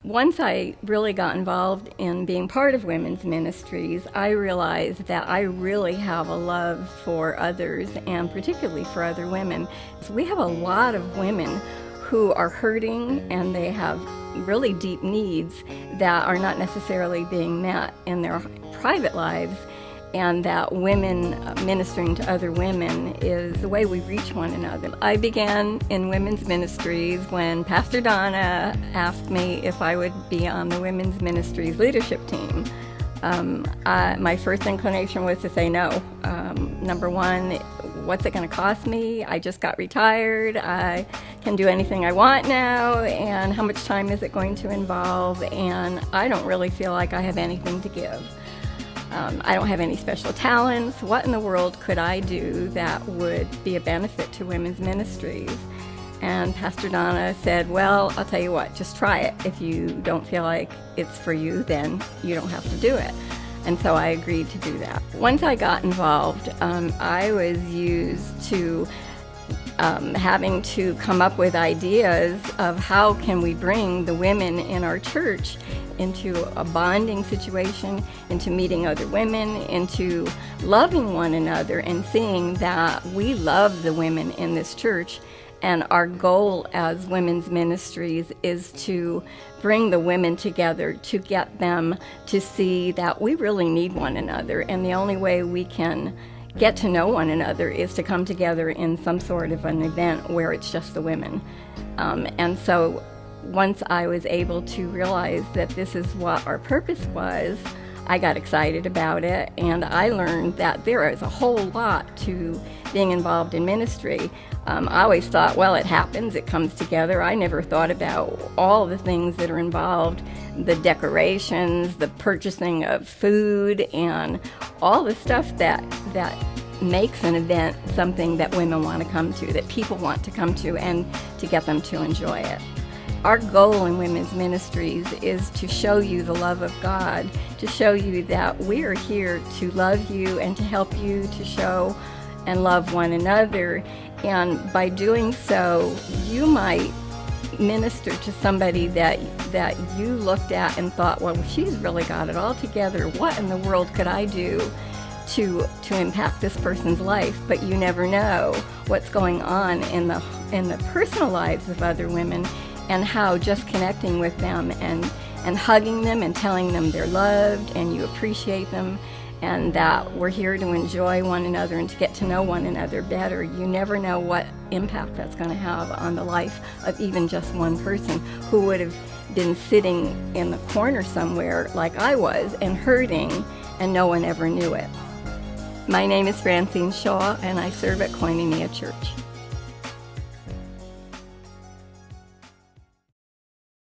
Once I really got involved in being part of women's ministries, I realized that I really have a love for others, and particularly for other women. So we have a lot of women who are hurting, and they have really deep needs that are not necessarily being met in their private lives, and that women ministering to other women is the way we reach one another. I began in women's ministries when Pastor Donna asked me if I would be on the women's ministries leadership team. My first inclination was to say no. Number one, what's it going to cost me? I just got retired. I can do anything I want now, and how much time is it going to involve? And I don't really feel like I have anything to give. I don't have any special talents. What in the world could I do that would be a benefit to women's ministries? And Pastor Donna said, well, I'll tell you what, just try it. If you don't feel like it's for you, then you don't have to do it. And so I agreed to do that. Once I got involved, I was used to having to come up with ideas of how can we bring the women in our church into a bonding situation, into meeting other women, into loving one another and seeing that we love the women in this church. And our goal as women's ministries is to bring the women together, to get them to see that we really need one another. And the only way we can get to know one another is to come together in some sort of an event where it's just the women. And so once I was able to realize that this is what our purpose was, I got excited about it, and I learned that there is a whole lot to being involved in ministry. I always thought, well, it happens, it comes together. I never thought about all the things that are involved, the decorations, the purchasing of food, and all the stuff that makes an event something that women want to come to, that people want to come to, and to get them to enjoy it. Our goal in women's ministries is to show you the love of God, to show you that we are here to love you and to help you to show and love one another. And by doing so, you might minister to somebody that you looked at and thought, well, she's really got it all together. What in the world could I do to impact this person's life? But you never know what's going on in the personal lives of other women, and how just connecting with them and hugging them and telling them they're loved and you appreciate them and that we're here to enjoy one another and to get to know one another better. You never know what impact that's going to have on the life of even just one person who would have been sitting in the corner somewhere like I was and hurting, and no one ever knew it. My name is Francine Shaw, and I serve at Koinonia Church.